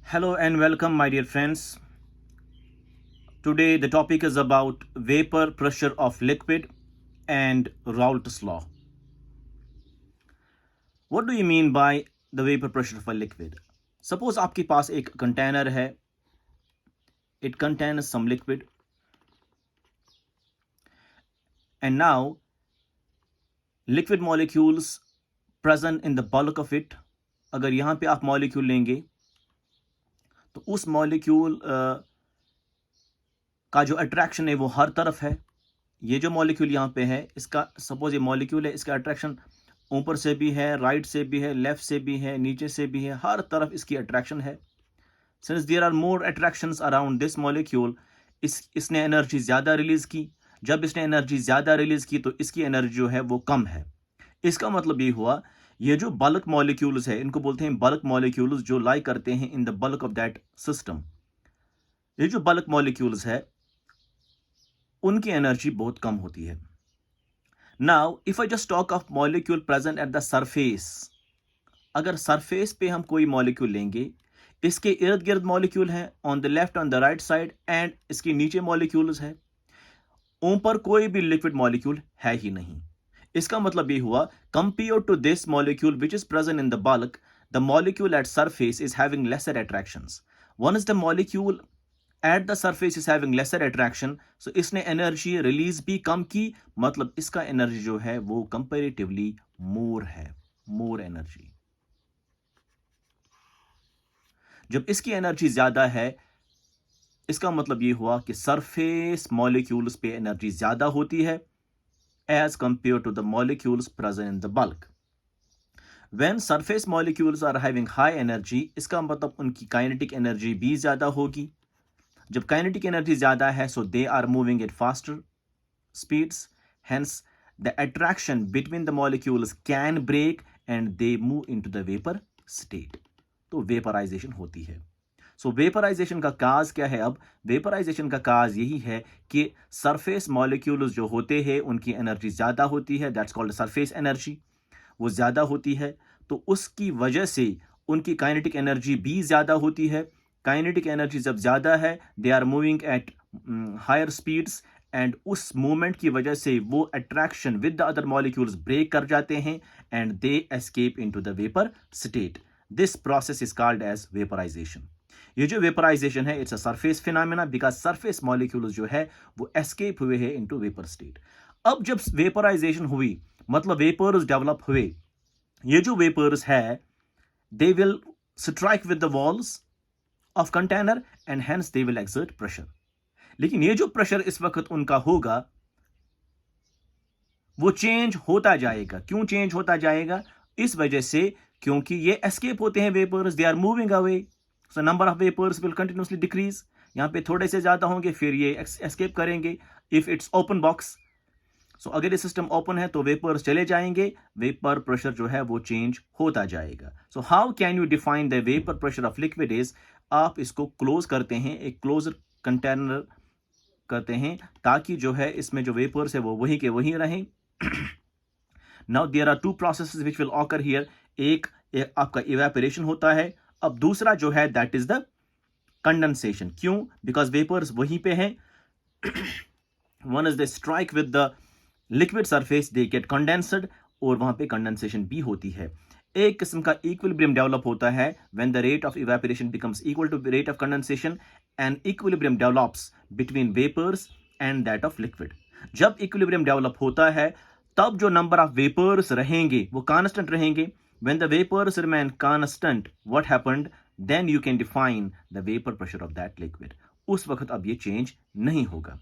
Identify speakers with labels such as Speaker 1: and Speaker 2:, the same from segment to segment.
Speaker 1: Hello and welcome, my dear friends. Today, the topic is about vapor pressure of liquid and Raoult's law. What do you mean by the vapor pressure of a liquid? Suppose आपके पास एक container है, it contains some liquid, and now liquid molecules present in the bulk of it. अगर यहाँ पे आप molecule लेंगे तो उस molecule का जो attraction है वो हर तरफ है. ये जो मॉलिक्यूल यहाँ पे है, इसका सपोज ये मॉलिक्यूल है, इसका अट्रैक्शन ऊपर से भी है, राइट से भी है, लेफ्ट से भी है, नीचे से भी है, हर तरफ इसकी अट्रैक्शन है. Since there are more attractions around this molecule, इसने एनर्जी ज़्यादा रिलीज की. जब इसने एनर्जी ज़्यादा रिलीज की तो इसकी एनर्जी जो है वो कम है. इसका मतलब ये हुआ, ये जो बल्क मॉलिक्यूल्स है, इनको बोलते हैं बल्क मॉलिक्यूल्स, जो लाई करते हैं इन the bulk of that system. ये जो बल्क मॉलिक्यूल्स है उनकी एनर्जी बहुत कम होती है. Now if I just talk of molecule present at the surface, अगर सरफेस पे हम कोई मॉलिक्यूल लेंगे, इसके इर्द गिर्द मॉलिक्यूल है on the left on the right side, and इसके नीचे मॉलिक्यूल्स है, ऊपर कोई भी लिक्विड मॉलिक्यूल है ही नहीं. इसका मतलब ये हुआ, compare to this molecule which is present in the bulk, the molecule at surface is having lesser attractions. One is the molecule at the surface is having lesser attraction, so इसने energy release भी कम की, मतलब इसका energy जो है वो comparatively more है, more energy. जब इसकी एनर्जी ज्यादा है, इसका मतलब ये हुआ कि सरफेस मॉलिक्यूल्स पे एनर्जी ज्यादा होती है as compare to the molecules present in the bulk. When surface molecules are having high energy, इसका मतलब उनकी काइनेटिक एनर्जी भी ज्यादा होगी. जब काइनेटिक एनर्जी ज्यादा है, so they are moving at faster speeds, hence the attraction between the molecules can break and they move into the vapour state. तो वेपराइजेशन होती है. सो वेपराइजेशन का काज क्या है? अब वेपराइजेशन का काज यही है कि सरफेस मॉलिक्यूल्स जो होते हैं उनकी एनर्जी ज्यादा होती है, दैट्स कॉल्ड सरफेस एनर्जी. वो ज्यादा होती है तो उसकी वजह से उनकी काइनेटिक एनर्जी भी ज्यादा होती है. काइनेटिक एनर्जी जब ज्यादा है, they are moving at higher speeds, and उस मूवमेंट की वजह से वो attraction with the other molecules break कर जाते हैं and they escape into the vapour state. This process is called as vaporisation. ये जो वेपराइजेशन है, it's a surface phenomena, because surface molecules जो है वो एस्केप हुए हैं इनटू वेपर स्टेट. अब जब वेपराइजेशन हुई, मतलब वेपर्स डेवलप हुए, ये जो वेपर्स है they will strike with the walls of container and hence they will exert pressure. लेकिन ये जो प्रेशर इस वक्त उनका होगा वो चेंज होता जाएगा. क्यों चेंज होता जाएगा? इस वजह से क्योंकि ये एस्केप होते हैं vapours, they are moving away, so number of vapours will continuously decrease. यहाँ पे थोड़े से ज्यादा होंगे, फिर ये एस्केप करेंगे. इफ इट्स ओपन बॉक्स, सो अगर ये सिस्टम ओपन है तो वेपर्स चले जाएंगे, वेपर प्रेशर जो है वो चेंज होता जाएगा. So how can you define the vapour pressure of liquid is, आप इसको क्लोज करते हैं, एक क्लोजर कंटेनर करते हैं, ताकि जो है इसमें जो वेपर्स है वो वही के वही रहें. Now there are two processes which will occur here. एक आपका इवेपोरेशन होता है, अब दूसरा जो है दैट इज द कंडेंसेशन. क्यों? बिकॉज वेपर्स वहीं पे हैं. One is the strike with the liquid surface, they get condensed, और वहां पे कंडेंसेशन भी होती है. एक किस्म का इक्विलिब्रियम डेवलप होता है when the rate of evaporation becomes equal to rate of condensation, and equilibrium develops between vapours and that of liquid. जब इक्विलिब्रियम डेवलप होता है तब जो नंबर ऑफ वेपर्स रहेंगे वो कांस्टेंट रहेंगे. When the vapours remain constant, what happened? Then you can define the vapour pressure of that liquid. उस वक्त अब ये चेंज नहीं होगा.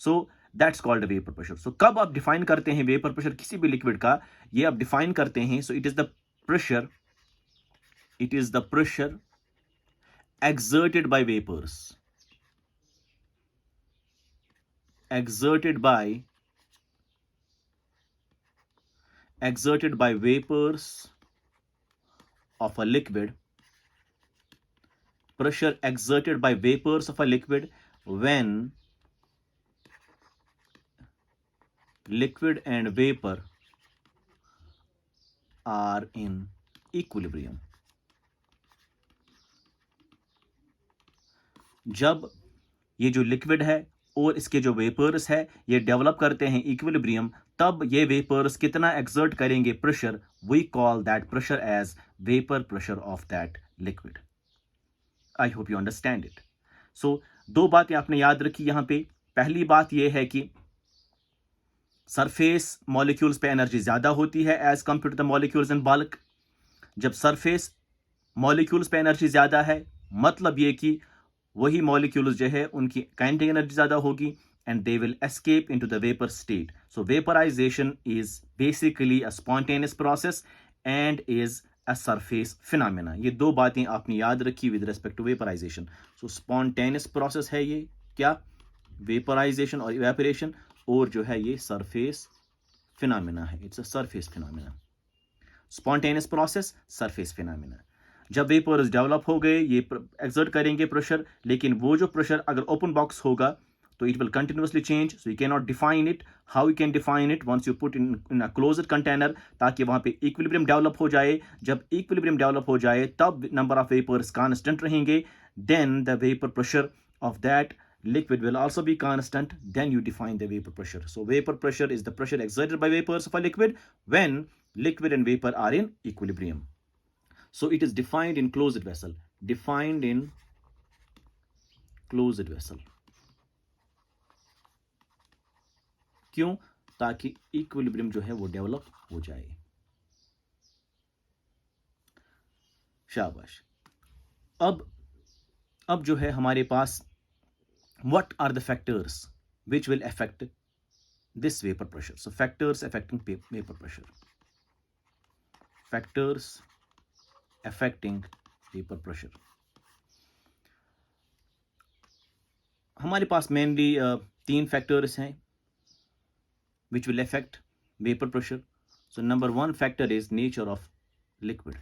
Speaker 1: So that's called vapour pressure. So कब आप डिफाइन करते हैं वेपर प्रेशर किसी भी लिक्विड का, ये आप डिफाइन करते हैं. So it is the pressure, it is the pressure exerted by vapors, exerted by vapors of a liquid, pressure exerted by vapors of a liquid when liquid and vapor are in equilibrium. जब ये जो liquid है और इसके जो vapours है ये develop करते हैं इक्विलिब्रियम, तब ये वेपर्स कितना एक्सर्ट करेंगे pressure, we call that pressure as vapour pressure of that liquid. I hope you understand it. So दो बातें आपने याद रखी यहां पे. पहली बात यह है कि सरफेस मॉलिक्यूल्स पे एनर्जी ज्यादा होती है as compare to the molecules in bulk. जब सरफेस मॉलिक्यूल्स पे एनर्जी ज्यादा है, मतलब ये कि वही मॉलिक्यूल्स जो है उनकी काइनेटिक एनर्जी ज्यादा होगी and they will escape into the vapor state. So vaporization is basically a spontaneous process and is a surface phenomena. ये दो बातें आपने याद रखी with respect to vaporization. So spontaneous process है ये क्या, vaporization और evaporation, और जो है ये surface phenomena है. It's a surface phenomena. Spontaneous process, surface phenomena. जब वेपर्स डेवलप हो गए ये एक्सर्ट करेंगे प्रेशर, लेकिन वो जो प्रेशर अगर ओपन बॉक्स होगा तो it will continuously change, so you cannot define it. How you can define it? Once you put in a closed container, ताकि वहाँ पे equilibrium develop हो जाए. जब equilibrium develop हो जाए तब number of vapors constant रहेंगे. Then the vapor pressure of that liquid will also be constant. Then you define the vapor pressure. So vapor pressure is the pressure exerted by vapors of a liquid when liquid and vapor are in equilibrium. So it is defined in closed vessel. Defined in closed vessel. क्यों? ताकि equilibrium जो है वो develop हो जाए. शाबाश. अब जो है हमारे पास what are the factors which will affect this vapor pressure? So factors affecting vapor pressure. Factors affecting vapor pressure. हमारे पास मेनली 3 फैक्टर्स हैं which will affect vapor pressure. So number 1 factor is nature of liquid.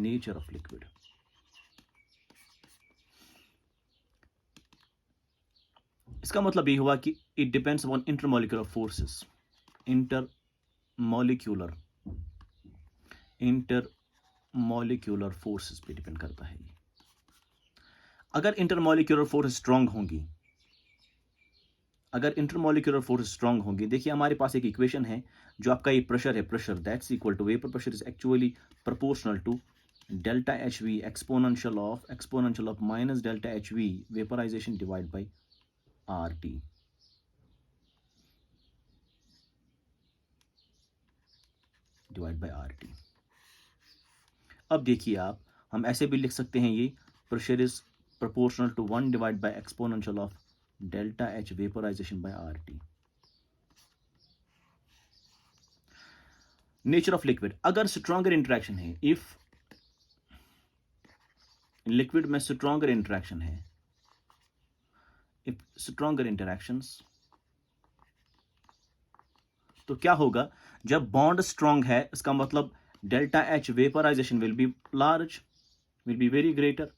Speaker 1: Nature of liquid. इसका मतलब ये हुआ कि it depends on intermolecular forces. Intermolecular forces पे depend करता है ये. अगर intermolecular forces स्ट्रांग होंगी, अगर इंटरमोलिकुलर फोर्स स्ट्रांग होंगी, देखिए हमारे पास एक इक्वेशन है जो आपका ये प्रेशर है, pressure that's equal to vapour pressure is actually proportional to delta H V exponential of minus delta H V vaporisation divide by R T. अब देखिए आप, हम ऐसे भी लिख सकते हैं ये pressure is proportional to 1 divide by exponential of delta H vaporisation by R T. Nature of liquid, अगर स्ट्रॉन्गर इंटरेक्शन है, इफ लिक्विड में स्ट्रॉन्गर इंटरेक्शन है, इफ स्ट्रॉन्गर इंटरेक्शंस, तो क्या होगा, जब बॉन्ड स्ट्रॉन्ग है इसका मतलब delta H vaporisation will be large, will be very greater.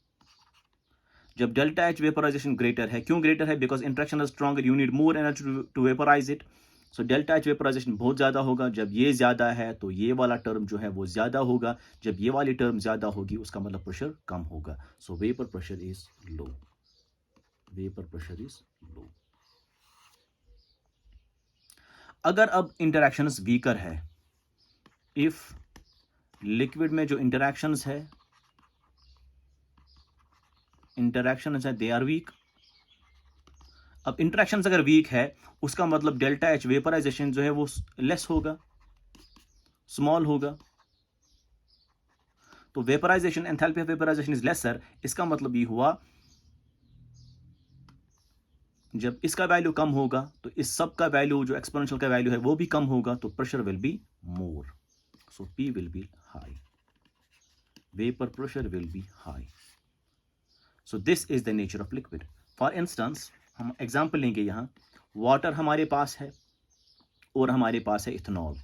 Speaker 1: जब डेल्टा एच वेपराइजेशन ग्रेटर है, क्यों ग्रेटर है? Because interaction is stronger, you need more energy to vaporise it. So delta H vaporisation बहुत ज्यादा होगा. जब ये ज्यादा है तो ये वाला टर्म जो है वो ज्यादा होगा. जब ये वाली टर्म ज्यादा होगी उसका मतलब प्रेशर कम होगा. सो vapour pressure is low. Vapour pressure is low. अगर अब इंटरैक्शंस वीकर है, इफ लिक्विड में जो इंटरैक्शंस है दे आर वीक. अब इंटरैक्शंस अगर वीक है उसका मतलब डेल्टा एच वेपराइजेशन जो है वो लेस होगा, स्मॉल होगा. तो vaporisation, enthalpy of vaporisation is lesser. इसका मतलब ये हुआ जब इसका वैल्यू कम होगा तो इस सब का वैल्यू, जो एक्सपोनेंशियल का वैल्यू है वो भी कम होगा, तो pressure will be more. So P will be high. Vapour pressure will be high. So this is the nature of liquid. For instance, हम एग्जाम्पल लेंगे यहाँ, वाटर हमारे पास है और हमारे पास है इथेनॉल.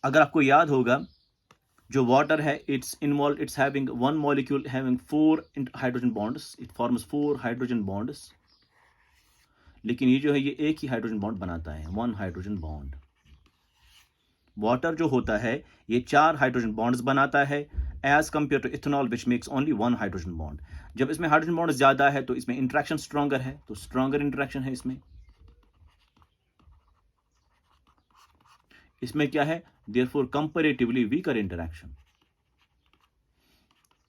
Speaker 1: अगर आपको याद होगा जो वाटर है, it's having one molecule having 4 hydrogen bonds. It forms 4 hydrogen bonds. लेकिन ये जो है ये एक ही हाइड्रोजन बॉन्ड बनाता है, 1 हाइड्रोजन बॉन्ड। वाटर जो होता है ये 4 हाइड्रोजन बॉन्ड्स बनाता है as compare to ethanol which makes only 1 hydrogen bond. जब इसमें हाइड्रोजन बॉन्ड ज्यादा है तो इसमें इंटरेक्शन स्ट्रॉन्गर है, तो स्ट्रॉन्गर इंटरेक्शन है इसमें। इसमें क्या है, देयरफॉर कंपैरेटिवली वीकर इंटरेक्शन।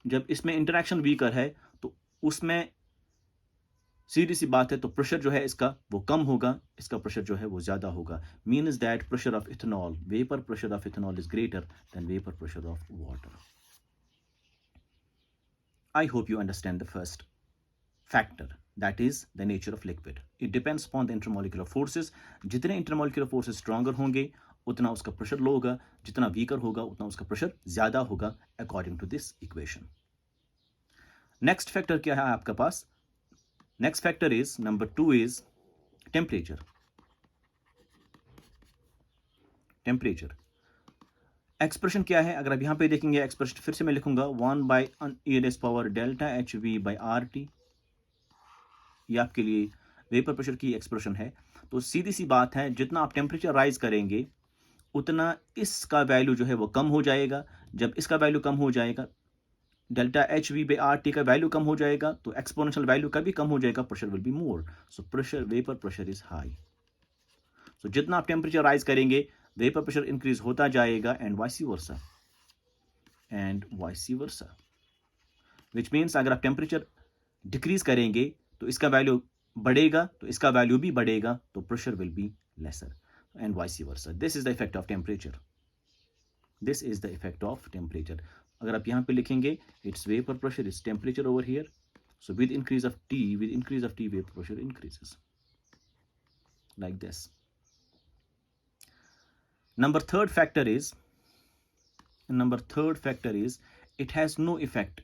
Speaker 1: जब इसमें इंटरेक्शन वीकर है तो उसमें सीधी सी बात है तो प्रेशर जो है इसका वो कम होगा, इसका प्रेशर जो है वो ज्यादा होगा। Means that pressure of ethanol, vapour pressure of ethanol is greater than vapour pressure of water. I hope you understand the first factor, that is the nature of liquid. It depends upon the intermolecular forces. जितने intermolecular forces stronger होंगे उतना उसका pressure low होगा, जितना weaker होगा उतना उसका pressure ज्यादा होगा, according to this equation. Next factor क्या है आपका पास? Next factor is number 2 is temperature. Temperature. Expression क्या है, अगर आप यहाँ पे देखेंगे एक्सप्रेशन फिर से मैं लिखूंगा 1/e⁻ΔHV/RT। ये आपके लिए वेपर प्रेशर की एक्सप्रेशन है। तो सीधी सी बात है, जितना आप टेम्परेचर राइज करेंगे उतना इसका वैल्यू जो है वो कम हो जाएगा। जब इसका वैल्यू कम हो जाएगा, ΔHV/RT का वैल्यू कम हो जाएगा, तो एक्सपोनेंशियल वैल्यू का भी कम हो जाएगा, pressure will be more. So pressure, vapour pressure is high. So जितना आप टेम्परेचर राइज करेंगे वेपर प्रेशर इंक्रीज होता जाएगा, and vice versa, which means अगर आप टेम्परेचर डिक्रीज करेंगे तो इसका वैल्यू बढ़ेगा, तो इसका वैल्यू भी बढ़ेगा, तो pressure will be lesser, and vice versa. This is the effect of temperature. This is the effect of temperature. अगर आप यहाँ पे लिखेंगे it's vapour pressure, its temperature over here, so with increase of T vapour pressure increases like this. Number third factor is it has no effect.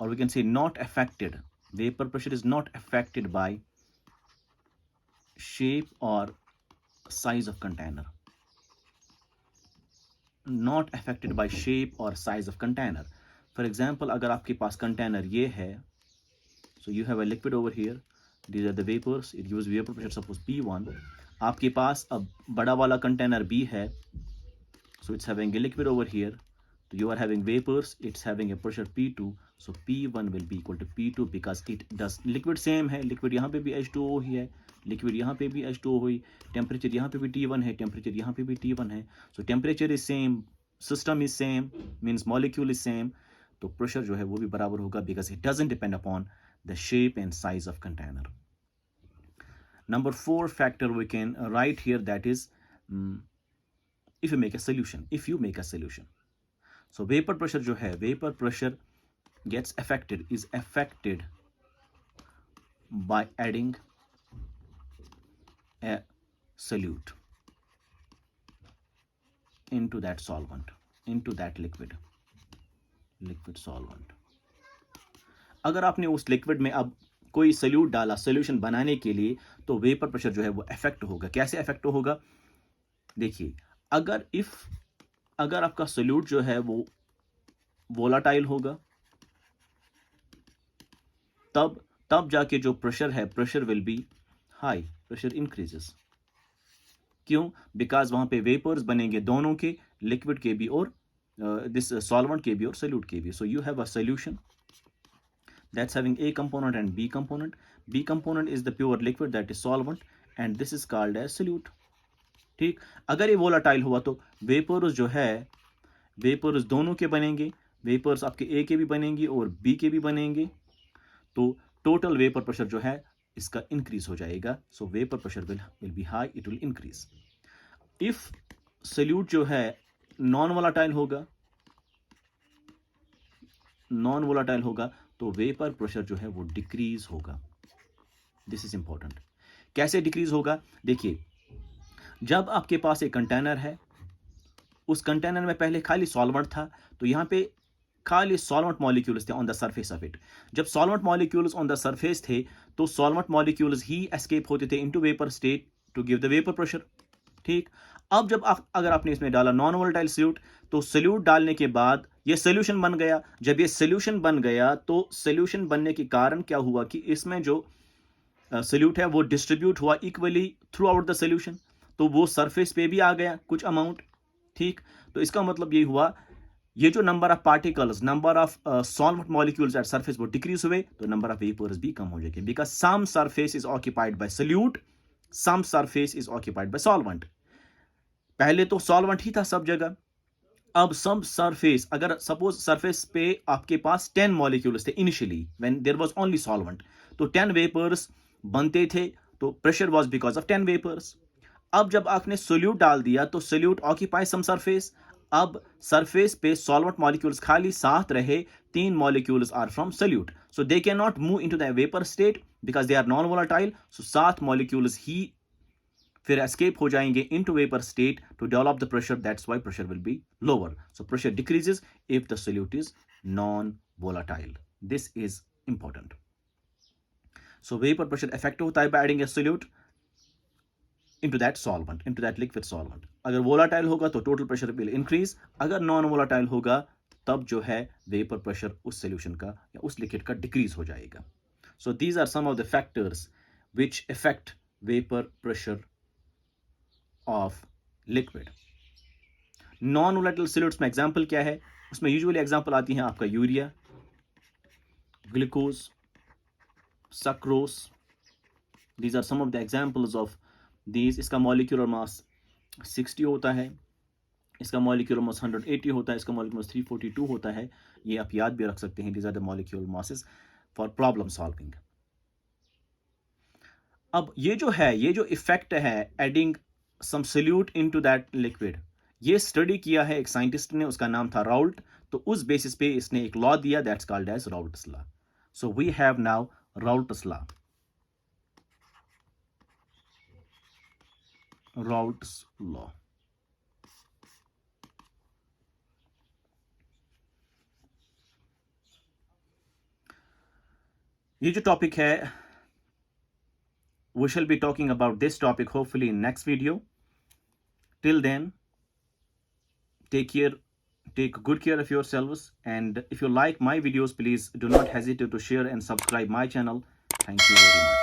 Speaker 1: Or we can say not affected. Vapor pressure is not affected by shape or size of container. Not affected by shape or size of container. For example, अगर आपके पास container ये है, so you have a liquid over here. These are the vapors. It gives vapor pressure suppose P1. आपके पास अब बड़ा वाला container B है, so it's having a liquid over here. So you are having vapors. It's having a pressure P2. So P1 will be equal to P2 because it does liquid same है. Liquid यहाँ पे भी H2O ही है, liquid यहाँ पे भी H2O हुई, temperature यहाँ पे भी T1 है, temperature यहाँ पे भी T1 है. So temperature is same, system is same, means molecule is same. तो pressure जो है वो भी बराबर होगा because it doesn't depend upon the shape and size of container. Number 4 factor we can write here, that is if you make a solution. So vapor pressure जो है, vapor pressure is affected by adding a solute into that solvent, into that liquid solvent. अगर आपने उस liquid में अब कोई salute डाला solution बनाने के लिए, तो वेपर प्रेशर जो है वो अफेक्ट होगा। कैसे अफेक्ट होगा, देखिए, अगर आपका सल्यूट जो है वो वोलाटाइल होगा, तब जाके जो प्रेशर है, pressure will be high, pressure increases. क्यों? बिकॉज वहां पे वेपर्स बनेंगे दोनों के, लिक्विड के भी और दिस सॉल्वेंट के भी और सल्यूट के भी। So you have a solution that's having A component and B component. B component is the pure liquid, that is solvent, and this is called as solute. ठीक, अगर ये volatile हुआ तो वेपर्स जो है, वेपर्स दोनों के बनेंगे, वेपर्स आपके A के भी बनेंगे और B के भी बनेंगे, तो टोटल वेपर प्रेशर जो है इसका इंक्रीज हो जाएगा। So vapour pressure will be high, it will increase. If solute जो है नॉन वोलाटाइल होगा तो वेपर प्रेशर जो है वो डिक्रीज होगा। This is important. कैसे डिक्रीज होगा, देखिए, जब आपके पास एक कंटेनर है, उस कंटेनर में पहले खाली सॉल्वेंट था, तो यहां पे खाली सॉल्वेंट मॉलिक्यूल्स थे on the surface of it. जब solvent molecules on the surface थे तो सॉल्वेंट मॉलिक्यूल्स ही एस्केप होते थे into vapour state to give the vapour pressure. ठीक, अब जब अगर आपने इसमें डाला नॉन वोलेटाइल सल्यूट, तो सोल्यूट डालने के बाद ये सोल्यूशन बन गया। जब ये सोल्यूशन बन गया तो सोल्यूशन बनने के कारण क्या हुआ कि इसमें जो सोल्यूट है वो डिस्ट्रीब्यूट हुआ equally through out the solution, तो वो सरफेस पे भी आ गया कुछ अमाउंट। ठीक, तो इसका मतलब ये हुआ ये जो number of particles, number of solvent molecules at surface वो डिक्रीज हुए, तो नंबर ऑफ वेपर्स भी कम हो जाएंगे, because some surface is occupied by solute, some surface is occupied by solvent. पहले तो सॉल्वेंट ही था सब जगह, अब सब सरफेस, अगर सपोज सरफेस पे आपके पास 10 मॉलिक्यूल्स थे initially when there was only solvent, तो 10 वेपर्स बनते थे, तो pressure was because of 10 vapours. अब जब आपने सोल्यूट डाल दिया तो सोल्यूट ऑक्यूपाई सम सरफेस, अब सरफेस पे सॉल्वेंट मॉलिक्यूल्स खाली 7 रहे, 3 molecules are from solute, so they can not move into the vapour state because they are non volatile, so 7 molecules ही फिर एस्केप हो जाएंगे into vapour state to develop the pressure, that's why pressure will be lower, so pressure decreases if the solute is non volatile, this is important. So vapour pressure effect होता है by adding a solute into that solvent, into that liquid solvent। अगर volatile होगा तो total pressure will increase, अगर non volatile होगा तब जो है vapor pressure उस solution का या उस liquid का decrease हो जाएगा। So these are some of the factors which affect vapor pressure of liquid। non volatile solutes में example क्या है, उसमें usually example आती हैं आपका urea, glucose, sucrose, these are some of the examples of these। इसका मॉलिक्यूलर मास 60 होता है, इसका मॉलिक्यूलर मास 180 होता है, इसका मॉलिक्यूलर मास 342 होता है, ये आप याद भी रख सकते हैं। these are the molecular masses for problem solving। अब ये जो है, ये जो इफेक्ट है adding some solute into that liquid, ये स्टडी किया है एक साइंटिस्ट ने, उसका नाम था राउल्ट, तो उस बेसिस पे इसने एक लॉ दिया, that's called as Raoult's law. So we have now Raoult's law, Raoult's law। ये जो टॉपिक है, we shall be talking about this topic hopefully in next video। Till then, take care, take good care of yourselves, and if you like my videos, please do not hesitate to share and subscribe my channel। Thank you very much।